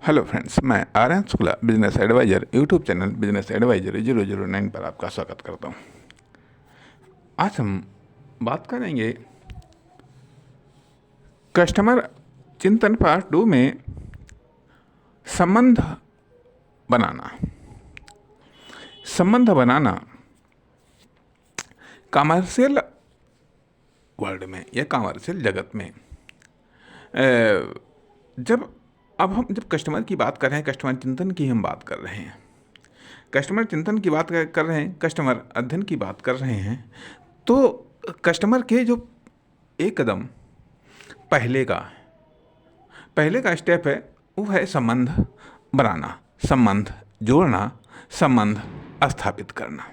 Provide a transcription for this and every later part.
Hello friends, मैं Aryan Shukla business advisor YouTube channel business advisor 009 पर आपका स्वागत करता हूँ। आज हम बात करेंगे कस्टमर चिंतन पार्ट 2 में संबंध बनाना। संबंध बनाना कमर्शियल वर्ल्ड में या कमर्शियल जगत में जब कस्टमर की बात कर रहे हैं, कस्टमर चिंतन की हम बात कर रहे हैं, कस्टमर चिंतन की बात कर रहे हैं, कस्टमर अध्ययन की बात कर रहे हैं, तो कस्टमर के जो एक कदम पहले का स्टेप है वो है संबंध बनाना, संबंध जोड़ना, संबंध स्थापित करना।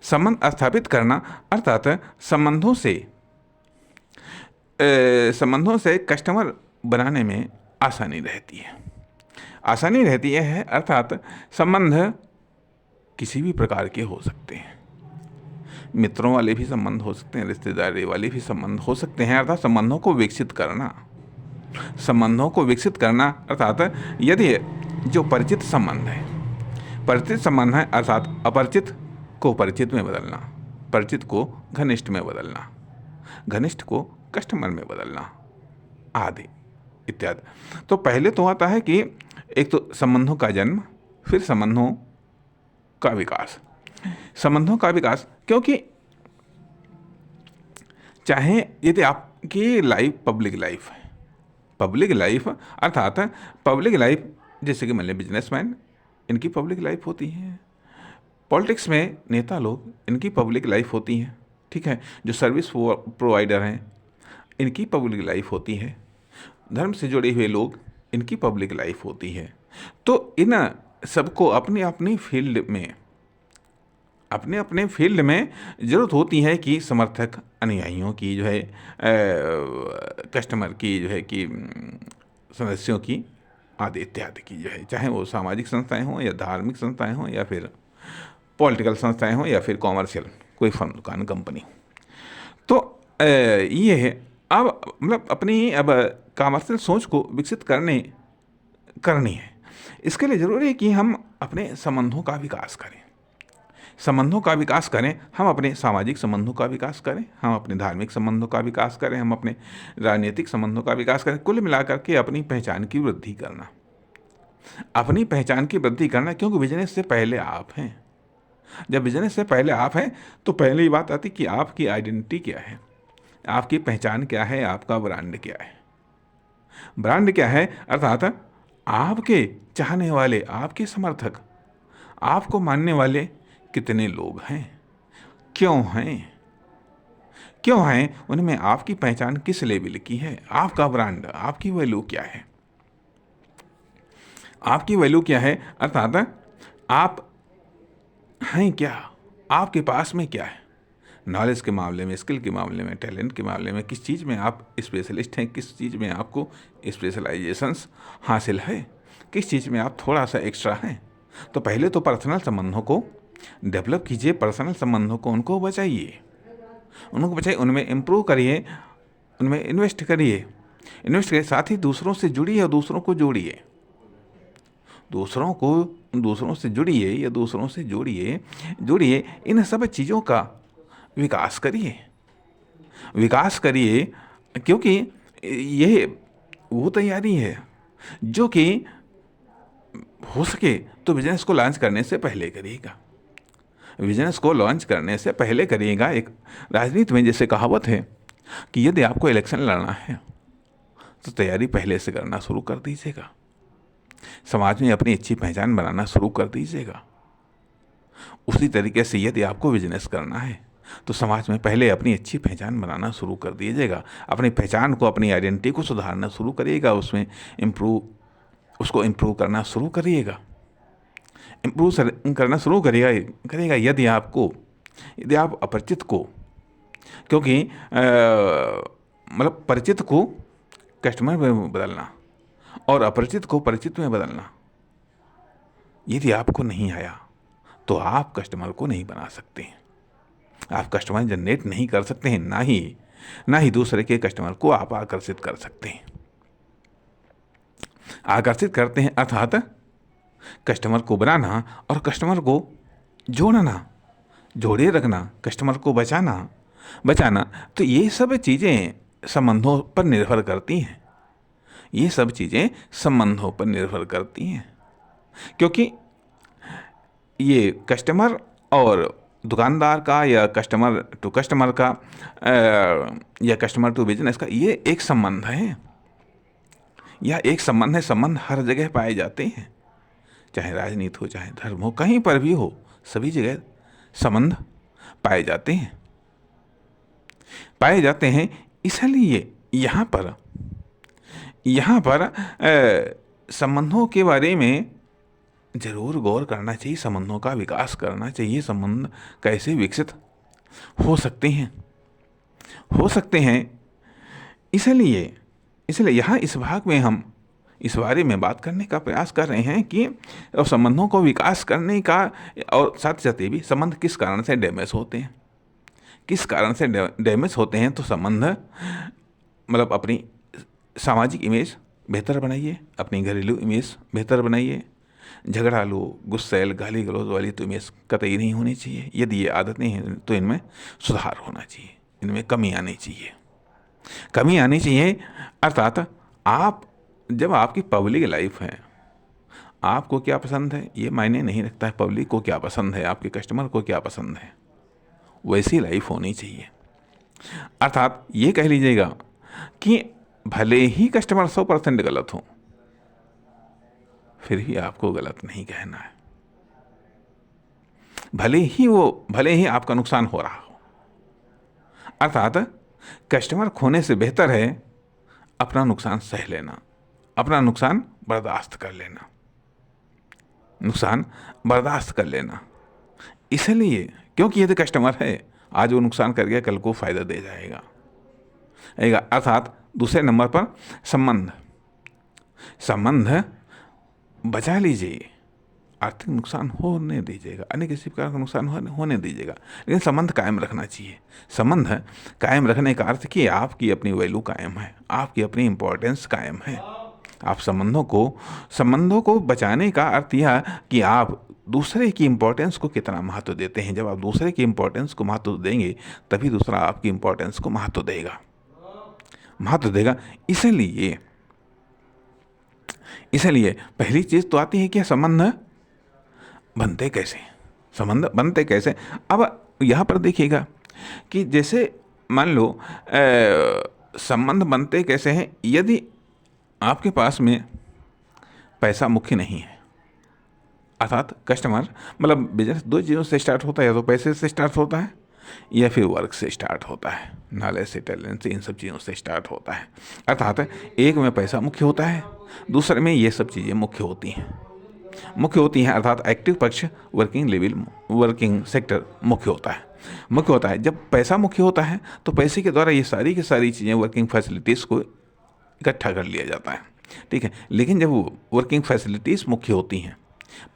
संबंध स्थापित करना अर्थात संबंधों से कस्टमर बनाने में आसानी रहती है अर्थात संबंध किसी भी प्रकार के हो सकते हैं। मित्रों वाले भी संबंध हो सकते हैं, रिश्तेदारी वाले भी संबंध हो सकते हैं। अर्थात संबंधों को विकसित करना अर्थात यदि जो परिचित संबंध है अर्थात अपरिचित को परिचित में बदलना, परिचित को घनिष्ठ में बदलना, घनिष्ठ को कस्टमर में बदलना आदि इत्यादि। तो पहले तो आता है कि एक तो संबंधों का जन्म, फिर संबंधों का विकास। क्योंकि चाहे यदि आपकी लाइफ पब्लिक लाइफ अर्थात पब्लिक लाइफ, जैसे कि मान लीजिए बिजनेसमैन, इनकी पब्लिक लाइफ होती है। पॉलिटिक्स में नेता लोग, इनकी पब्लिक लाइफ होती है, ठीक है। जो सर्विस प्रोवाइडर हैं, इनकी पब्लिक लाइफ होती है। धर्म से जुड़े हुए लोग, इनकी पब्लिक लाइफ होती है। तो इन सबको अपने अपने फील्ड में ज़रूरत होती है कि समर्थक अनुयायियों की जो है, कस्टमर की जो है कि सदस्यों की आदि इत्यादि की जो है, चाहे वो सामाजिक संस्थाएं हों या धार्मिक संस्थाएं हों या फिर पॉलिटिकल संस्थाएं हों या फिर कॉमर्शियल कोई फर्म, दुकान, कंपनी। तो ये है अब मतलब अपनी अब कमर्शियल सोच को विकसित करनी है। इसके लिए ज़रूरी है कि हम अपने संबंधों का विकास करें। हम अपने सामाजिक संबंधों का विकास करें, हम अपने धार्मिक संबंधों का विकास करें, हम अपने राजनीतिक संबंधों का विकास करें। कुल मिलाकर के अपनी पहचान की वृद्धि करना, क्योंकि बिजनेस से पहले आप हैं। जब बिजनेस से पहले आप हैं तो पहले ही बात आती कि आपकी आइडेंटिटी क्या है, आपकी पहचान क्या है, आपका ब्रांड क्या है। अर्थात आपके चाहने वाले, आपके समर्थक, आपको मानने वाले कितने लोग हैं, क्यों हैं, उनमें आपकी पहचान किस लेवल की है, आपका ब्रांड, आपकी वैल्यू क्या है। अर्थात आप हैं क्या, आपके पास में क्या है, नॉलेज के मामले में, स्किल के मामले में, टैलेंट के मामले में, किस चीज़ में आप स्पेशलिस्ट हैं, किस चीज़ में आपको स्पेशलाइजेशंस हासिल है, किस चीज़ में आप थोड़ा सा एक्स्ट्रा हैं। तो पहले तो पर्सनल संबंधों को डेवलप कीजिए, पर्सनल संबंधों को उनको बचाइए, उनमें इम्प्रूव करिए, उनमें इन्वेस्ट करिए, साथ ही दूसरों से जुड़िए और दूसरों को जोड़िए, दूसरों से जोड़िए। इन सब चीज़ों का विकास करिए, क्योंकि ये वो तैयारी है जो कि हो सके तो बिजनेस को लॉन्च करने से पहले करिएगा। एक राजनीति में जैसे कहावत है कि यदि आपको इलेक्शन लड़ना है तो तैयारी पहले से करना शुरू कर दीजिएगा, समाज में अपनी अच्छी पहचान बनाना शुरू कर दीजिएगा। उसी तरीके से यदि आपको बिजनेस करना है तो समाज में पहले अपनी अच्छी पहचान बनाना शुरू कर दीजिएगा। अपनी पहचान को, अपनी आइडेंटिटी को सुधारना शुरू करिएगा, उसको इम्प्रूव करना शुरू करिएगा। यदि आप अपरिचित को, क्योंकि मतलब परिचित को कस्टमर में बदलना और अपरिचित को परिचित में बदलना यदि आपको नहीं आया तो आप कस्टमर को नहीं बना सकते, आप कस्टमर जनरेट नहीं कर सकते हैं, ना ही दूसरे के कस्टमर को आप आकर्षित कर सकते हैं। आकर्षित करते हैं, अर्थात कस्टमर को बनाना और कस्टमर को जोड़ना, जोड़े रखना, कस्टमर को बचाना, तो ये सब चीज़ें संबंधों पर निर्भर करती हैं। ये सब चीज़ें संबंधों पर निर्भर करती हैं, क्योंकि ये कस्टमर और दुकानदार का या कस्टमर टू कस्टमर का या कस्टमर टू बिजनेस का ये एक संबंध है, या एक संबंध है। संबंध हर जगह पाए जाते हैं, चाहे राजनीति हो, चाहे धर्म हो, कहीं पर भी हो, सभी जगह संबंध पाए जाते हैं। इसलिए यहाँ पर संबंधों के बारे में जरूर गौर करना चाहिए, संबंधों का विकास करना चाहिए। संबंध कैसे विकसित हो सकते हैं, इसलिए यहाँ इस भाग में हम इस बारे में बात करने का प्रयास कर रहे हैं कि संबंधों को विकास करने का, और साथ साथ ये भी संबंध किस कारण से डैमेज होते हैं, तो संबंध मतलब अपनी सामाजिक इमेज बेहतर बनाइए, अपनी घरेलू इमेज बेहतर बनाइए। झगड़ालू, गुस्सैल, गाली गलौज वाली तो इमेज कतई नहीं होनी चाहिए। यदि ये आदतें हैं तो इनमें सुधार होना चाहिए, इनमें कमी आनी चाहिए। अर्थात जब आपकी पब्लिक लाइफ है, आपको क्या पसंद है ये मायने नहीं रखता है, पब्लिक को क्या पसंद है, आपके कस्टमर को क्या पसंद है, वैसी लाइफ होनी चाहिए। अर्थात ये कह लीजिएगा कि भले ही कस्टमर 100% गलत हो, फिर भी आपको गलत नहीं कहना है। भले ही आपका नुकसान हो रहा हो। अर्थात कस्टमर खोने से बेहतर है अपना नुकसान सह लेना, अपना नुकसान बर्दाश्त कर लेना। इसलिए क्योंकि यदि कस्टमर है, आज वो नुकसान कर गया, कल को फायदा दे जाएगा। अर्थात दूसरे नंबर पर संबंध बचा लीजिए, आर्थिक नुकसान होने दीजिएगा, अन्य किसी प्रकार का नुकसान होने दीजिएगा, लेकिन संबंध कायम रखना चाहिए। संबंध कायम रखने का अर्थ कि आपकी अपनी वैल्यू कायम है, आपकी अपनी इम्पोर्टेंस कायम है। आप संबंधों को बचाने का अर्थ यह कि आप दूसरे की इम्पोर्टेंस को कितना महत्व देते हैं। जब आप दूसरे की इम्पोर्टेंस को महत्व देंगे, तभी दूसरा आपकी इम्पोर्टेंस को महत्व देगा। इसलिए पहली चीज़ तो आती है कि संबंध बनते कैसे। अब यहाँ पर देखिएगा कि जैसे मान लो संबंध बनते कैसे हैं। यदि आपके पास में पैसा मुख्य नहीं है, अर्थात कस्टमर मतलब बिजनेस दो चीज़ों से स्टार्ट होता है, या तो पैसे से स्टार्ट होता है या फिर वर्क से स्टार्ट होता है, नॉलेज से, टैलेंट से, इन सब चीज़ों से स्टार्ट होता है। अर्थात एक में पैसा मुख्य होता है, दूसरे में ये सब चीज़ें मुख्य होती हैं। अर्थात एक्टिव पक्ष, वर्किंग सेक्टर मुख्य होता है। जब पैसा मुख्य होता है तो पैसे के द्वारा ये सारी की सारी चीज़ें, वर्किंग फैसिलिटीज़ को इकट्ठा कर लिया जाता है, ठीक है। लेकिन जब वर्किंग फैसिलिटीज़ मुख्य होती हैं,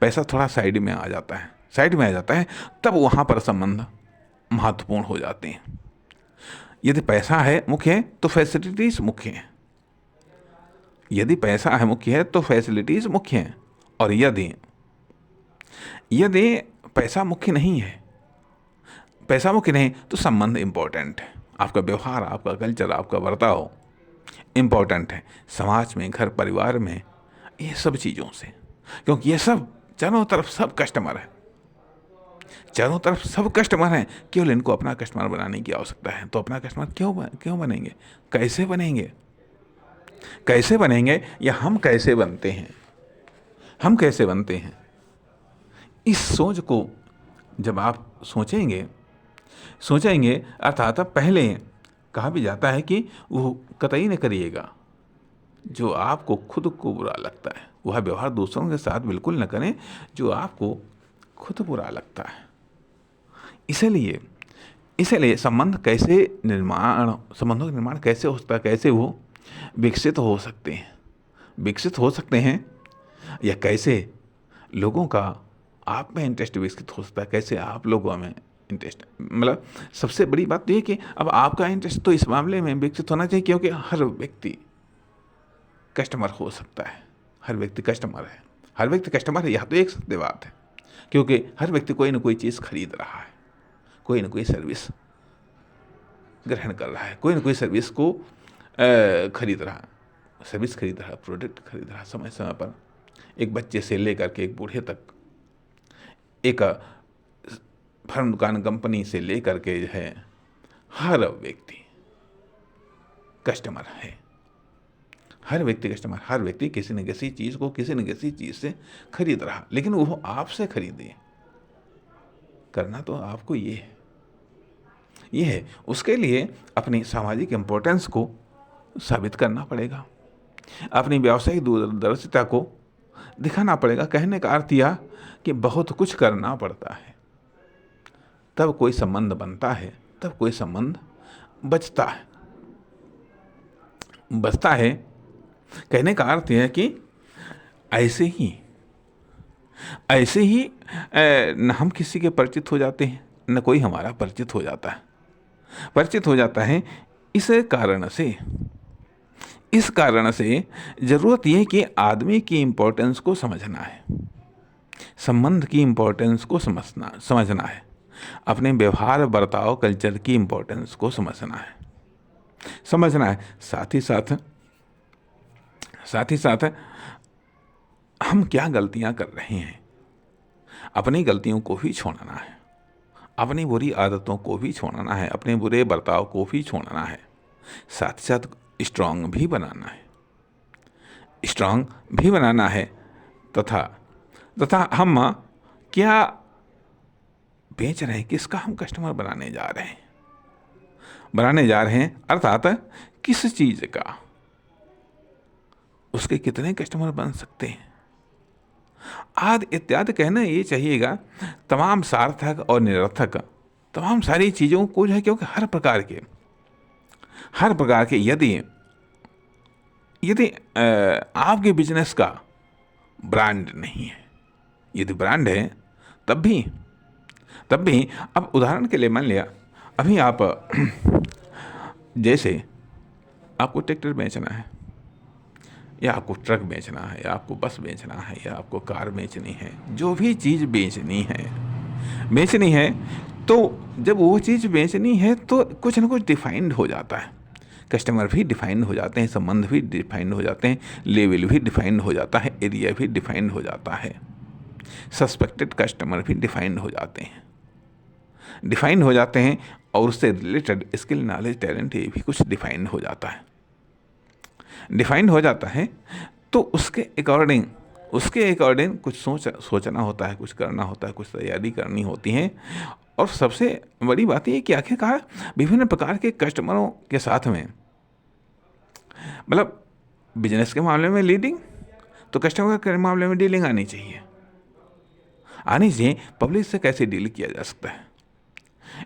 पैसा थोड़ा साइड में आ जाता है, तब वहाँ पर संबंध महत्वपूर्ण हो जाते हैं। यदि पैसा है मुख्य है तो फैसिलिटीज़ मुख्य हैं, यदि पैसा है मुख्य है तो फैसिलिटीज़ मुख्य हैं, और यदि पैसा मुख्य नहीं तो संबंध इम्पोर्टेंट है। आपका व्यवहार, आपका कल्चर, आपका बर्ताव इम्पोर्टेंट है समाज में, घर परिवार में, ये सब चीज़ों से, क्योंकि ये सब चारों तरफ सब कस्टमर हैं। केवल इनको अपना कस्टमर बनाने की आवश्यकता है। तो अपना कस्टमर क्यों बनेंगे, कैसे बनेंगे या हम कैसे बनते हैं, इस सोच को जब आप सोचेंगे, अर्थात पहले कहा भी जाता है कि वो कतई न करिएगा जो आपको खुद को बुरा लगता है, वह व्यवहार दूसरों के साथ बिल्कुल न करें जो आपको खुद बुरा लगता है। इसलिए संबंधों का निर्माण कैसे होता है, कैसे वो विकसित हो सकते हैं, या कैसे लोगों का आप में इंटरेस्ट विकसित हो सकता है, कैसे आप लोगों में इंटरेस्ट, मतलब सबसे बड़ी बात तो ये कि अब आपका इंटरेस्ट तो इस मामले में विकसित होना चाहिए, क्योंकि हर व्यक्ति कस्टमर हो सकता है, हर व्यक्ति कस्टमर है। हर व्यक्ति कस्टमर है, यह तो एक सत्य बात है, क्योंकि हर व्यक्ति कोई ना कोई चीज़ खरीद रहा है, कोई ना कोई सर्विस ग्रहण कर रहा है, कोई ना कोई सर्विस को खरीद रहा है, सर्विस खरीद रहा है, प्रोडक्ट खरीद रहा है समय समय पर। एक बच्चे से लेकर के एक बूढ़े तक, एक फर्म दुकान कंपनी से लेकर के जो है हर व्यक्ति कस्टमर है। हर व्यक्ति कस्टमर, हर व्यक्ति किसी न किसी चीज़ को किसी न किसी चीज़ से खरीद रहा, लेकिन वो आपसे खरीदे, करना तो आपको ये है। उसके लिए अपनी सामाजिक इम्पोर्टेंस को साबित करना पड़ेगा, अपनी व्यावसायिक दूरदर्शिता को दिखाना पड़ेगा। कहने का अर्थ यह कि बहुत कुछ करना पड़ता है, तब कोई संबंध बनता है, तब कोई संबंध बचता है। कहने का अर्थ यह है कि ऐसे ही न हम किसी के परिचित हो जाते हैं, न कोई हमारा परिचित हो जाता है। इस कारण से ज़रूरत यह है कि आदमी की इम्पोर्टेंस को समझना है, संबंध की इम्पोर्टेंस को समझना है, अपने व्यवहार बर्ताव कल्चर की इम्पोर्टेंस को समझना है। साथ ही साथ हम क्या गलतियां कर रहे हैं, अपनी गलतियों को भी छोड़ना है, अपनी बुरी आदतों को भी छोड़ना है, अपने बुरे बर्ताव को भी छोड़ना है। साथ ही साथ स्ट्रांग भी बनाना है तथा हम क्या बेच रहे हैं, किसका हम कस्टमर बनाने जा रहे हैं, अर्थात किस चीज़ का, उसके कितने कस्टमर बन सकते हैं आदि इत्यादि कहना ये चाहिएगा। तमाम सार्थक और निरर्थक तमाम सारी चीज़ों को जो है, क्योंकि हर प्रकार के यदि आपके बिजनेस का ब्रांड नहीं है, यदि ब्रांड है तब भी अब उदाहरण के लिए मान लिया, अभी आप जैसे आपको ट्रैक्टर बेचना है, या आपको ट्रक बेचना है, या आपको बस बेचना है, या आपको कार बेचनी है, जो भी चीज़ बेचनी है, तो जब वो चीज़ बेचनी है तो कुछ ना कुछ डिफाइंड हो जाता है, कस्टमर भी डिफाइंड हो जाते हैं, संबंध भी डिफाइंड हो जाते हैं, लेवल भी डिफाइंड हो जाता है, एरिया भी डिफाइंड हो जाता है, सस्पेक्टेड कस्टमर भी डिफाइंड हो जाते हैं और उससे रिलेटेड स्किल नॉलेज टैलेंट ये भी कुछ डिफाइंड हो जाता है। तो उसके अकॉर्डिंग कुछ सोचना होता है, कुछ करना होता है, कुछ तैयारी करनी होती है। और सबसे बड़ी बात ये कि आखिरकार विभिन्न प्रकार के कस्टमरों के साथ में, मतलब बिजनेस के मामले में लीडिंग, तो कस्टमर के मामले में डीलिंग आनी चाहिए। पब्लिक से कैसे डील किया जा सकता है,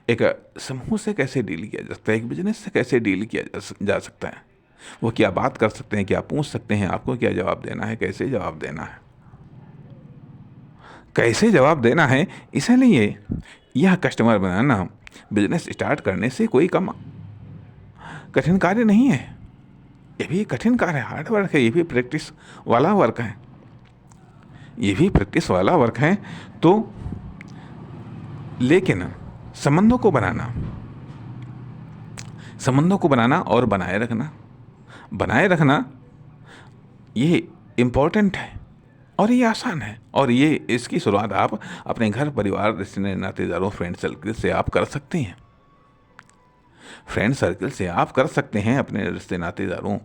एक समूह से कैसे डील किया जा सकता है, एक बिजनेस से कैसे डील किया जा सकता है, वो क्या बात कर सकते हैं, क्या पूछ सकते हैं, आपको क्या जवाब देना है, कैसे जवाब देना है। इसलिए यह कस्टमर बनाना बिजनेस स्टार्ट करने से कोई कम कठिन कार्य नहीं है, ये भी कठिन कार्य है, हार्ड वर्क है, ये भी प्रैक्टिस वाला वर्क है। तो लेकिन संबंधों को बनाना और बनाए रखना ये इम्पोर्टेंट है और ये आसान है। और ये इसकी शुरुआत आप अपने घर परिवार रिश्ते नातेदारों फ्रेंड सर्कल से आप कर सकते हैं। अपने रिश्ते नातेदारों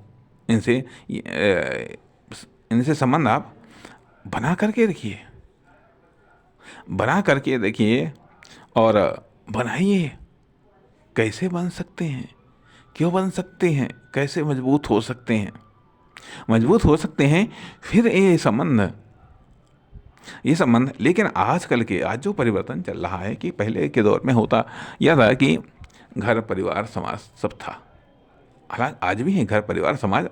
इनसे संबंध आप बना करके रखिए और बनाइए। कैसे बन सकते हैं, क्यों बन सकते हैं, कैसे मजबूत हो सकते हैं फिर ये संबंध। लेकिन आज जो परिवर्तन चल रहा है कि पहले के दौर में होता यह था कि घर परिवार समाज सब था, हालांकि आज भी है घर परिवार समाज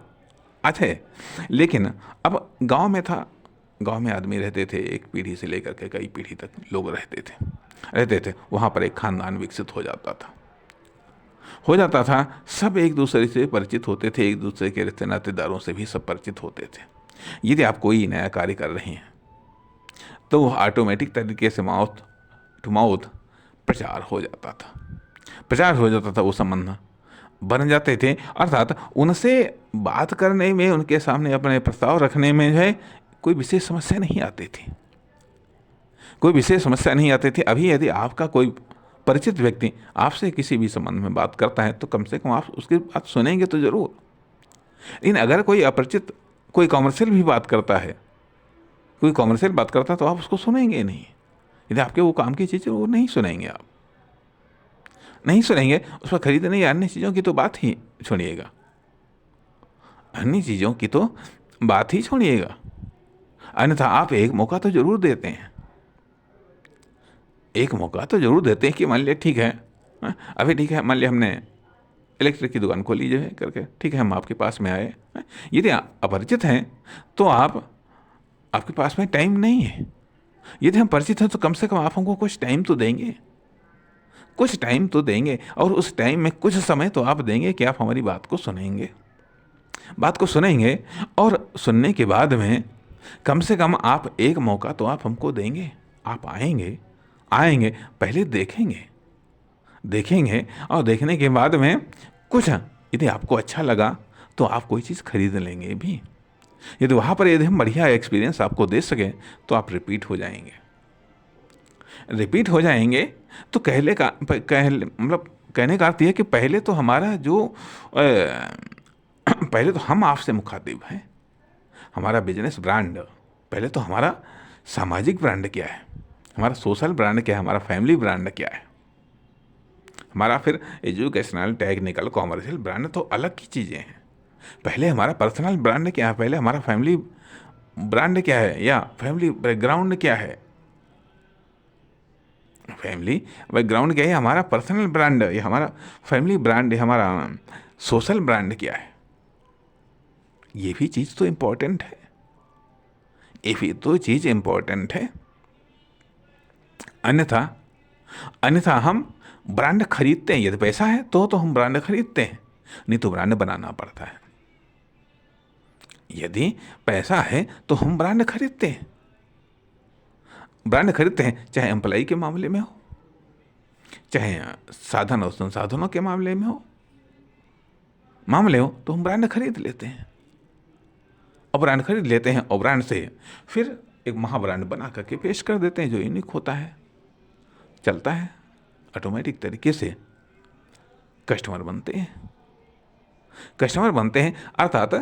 आज है, लेकिन अब गांव में आदमी रहते थे, एक पीढ़ी से लेकर के कई पीढ़ी तक लोग रहते थे। वहाँ पर एक खानदान विकसित हो जाता था। सब एक दूसरे से परिचित होते थे, एक दूसरे के रिश्ते नातेदारों से भी सब परिचित होते थे। यदि आप कोई नया कार्य कर रहे हैं तो वह ऑटोमेटिक तरीके से माउथ टू माउथ प्रचार हो जाता था, प्रचार हो जाता था, वो संबंध बन जाते थे। अर्थात उनसे बात करने में, उनके सामने अपने प्रस्ताव रखने में जो है कोई विशेष समस्या नहीं आती थी, कोई विशेष समस्या नहीं आती थी। अभी यदि आपका कोई परिचित व्यक्ति आपसे किसी भी संबंध में बात करता है तो कम से कम आप उसकी बात सुनेंगे तो जरूर। लेकिन अगर कोई अपरिचित, कोई कॉमर्शियल भी बात करता है, कोई कॉमर्शियल बात करता है तो आप उसको सुनेंगे नहीं। यदि आपके वो काम की चीज़ वो नहीं सुनेंगे, आप नहीं सुनेंगे। उस पर खरीदने या अन्य चीज़ों की तो बात ही छोड़िएगा, अन्य चीज़ों की तो बात ही छोड़िएगा। अन्यथा आप एक मौका तो जरूर देते हैं, एक मौका तो जरूर देते हैं कि मान लिया ठीक है, अभी ठीक है, मान लिया हमने इलेक्ट्रिक की दुकान खोली जो है करके, ठीक है, हम आपके पास में आए। यदि अपरिचित हैं तो आपके पास में टाइम नहीं है। यदि हम परिचित हैं तो कम से कम आप हमको कुछ टाइम तो देंगे, कुछ टाइम तो देंगे। और उस टाइम में कुछ समय तो आप देंगे कि आप हमारी बात को सुनेंगे, बात को सुनेंगे। और सुनने के बाद में कम से कम आप एक मौका तो आप हमको देंगे। आप आएंगे पहले देखेंगे और देखने के बाद में कुछ यदि आपको अच्छा लगा तो आप कोई चीज़ खरीद लेंगे भी। यदि वहाँ पर यदि हम बढ़िया एक्सपीरियंस आपको दे सकें तो आप रिपीट हो जाएंगे। तो कहने का अर्थ यह है कि पहले तो हमारा जो पहले तो हम आपसे मुखातिब हैं, हमारा बिजनेस ब्रांड, पहले तो हमारा सामाजिक ब्रांड क्या है, हमारा सोशल ब्रांड क्या है, हमारा फैमिली ब्रांड क्या है, हमारा फिर एजुकेशनल, टेक्निकल, कॉमर्शियल ब्रांड तो अलग की चीज़ें हैं। पहले हमारा पर्सनल ब्रांड क्या है, पहले हमारा फैमिली ब्रांड क्या है, या फैमिली बैकग्राउंड क्या है, फैमिली बैकग्राउंड क्या है, हमारा पर्सनल ब्रांड या हमारा फैमिली ब्रांड या हमारा सोशल ब्रांड क्या है। ये भी चीज़ तो इम्पोर्टेंट है, ये भी तो चीज़ इम्पोर्टेंट है। अन्यथा हम ब्रांड खरीदते हैं। यदि पैसा है तो हम ब्रांड खरीदते हैं, नहीं तो ब्रांड बनाना पड़ता है। यदि पैसा है तो हम ब्रांड खरीदते हैं, चाहे एम्प्लॉय के मामले में हो, चाहे साधन और संसाधनों के मामले में हो तो हम ब्रांड खरीद लेते हैं। और ब्रांड खरीद लेते हैं और ब्रांड से फिर एक महाब्रांड बना करके पेश कर देते हैं जो यूनिक होता है, चलता है ऑटोमेटिक तरीके से। कस्टमर बनते हैं। अर्थात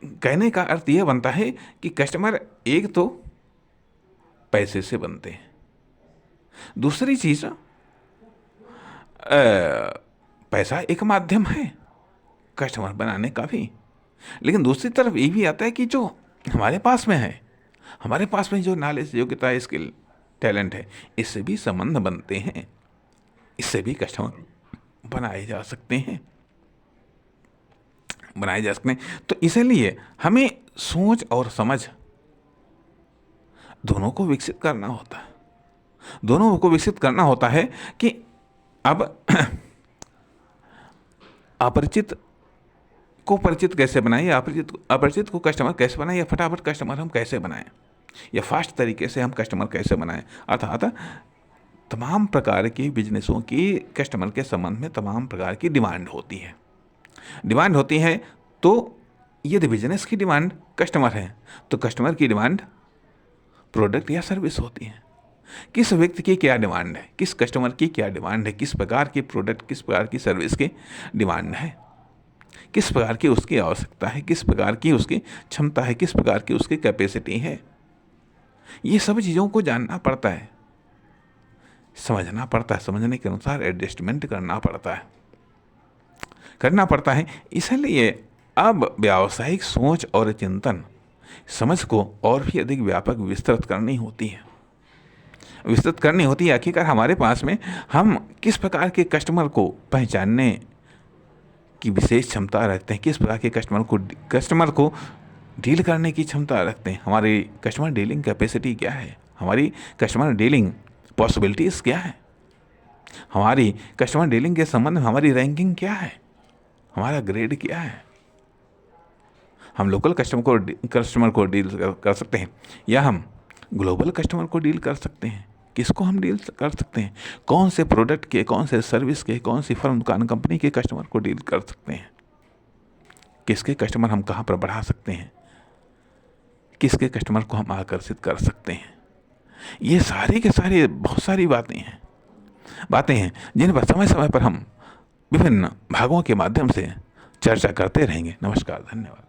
कहने का अर्थ यह बनता है कि कस्टमर एक तो पैसे से बनते हैं, दूसरी चीज पैसा एक माध्यम है कस्टमर बनाने का भी। लेकिन दूसरी तरफ ये भी आता है कि जो हमारे पास में है, हमारे पास में जो नॉलेज, योग्यता, स्किल, टैलेंट है, इससे भी संबंध बनते हैं, इससे भी कस्टमर बनाए जा सकते हैं। तो इसलिए हमें सोच और समझ दोनों को विकसित करना होता है कि अब अपरिचित को परिचित कैसे बनाएं, या अपरिचित को कस्टमर कैसे बनाएं, या फटाफट कस्टमर हम कैसे बनाएं, या फास्ट तरीके से हम कस्टमर कैसे बनाएं। अर्थात तमाम प्रकार की बिजनेसों की कस्टमर के संबंध में तमाम प्रकार की डिमांड होती है। तो यदि बिजनेस की डिमांड कस्टमर है तो कस्टमर की डिमांड प्रोडक्ट या सर्विस होती है। किस व्यक्ति की क्या डिमांड है, किस कस्टमर की क्या डिमांड है, किस प्रकार की प्रोडक्ट, किस प्रकार की सर्विस की डिमांड है, किस प्रकार की उसकी आवश्यकता है, किस प्रकार की उसकी क्षमता है, किस प्रकार की उसकी कैपेसिटी है। ये सब चीज़ों को जानना पड़ता है, समझना पड़ता है, समझने के अनुसार एडजस्टमेंट करना पड़ता है। इसलिए अब व्यावसायिक सोच और चिंतन समझ को और भी अधिक व्यापक विस्तृत करनी होती है। आखिरकार हमारे पास में हम किस प्रकार के कस्टमर को पहचानने की विशेष क्षमता रखते हैं, किस प्रकार के कस्टमर को डील करने की क्षमता रखते हैं, हमारी कस्टमर डीलिंग कैपेसिटी क्या है, हमारी कस्टमर डीलिंग पॉसिबिलिटीज़ क्या है, हमारी कस्टमर डीलिंग के संबंध में हमारी रैंकिंग क्या है, हमारा ग्रेड क्या है, हम लोकल कस्टमर को डील कर सकते हैं, या हम ग्लोबल कस्टमर को डील कर सकते हैं। किसको हम डील कर सकते हैं? कौन से प्रोडक्ट के, कौन से सर्विस के, कौन सी फर्म, दुकान, कंपनी के कस्टमर को डील कर सकते हैं? किसके कस्टमर हम कहाँ पर बढ़ा सकते हैं? किसके कस्टमर को हम आकर्षित कर सकते हैं? ये सारी के सारी बहुत सारी बातें हैं जिन पर समय समय पर हम विभिन्न भागों के माध्यम से चर्चा करते रहेंगे। नमस्कार, धन्यवाद।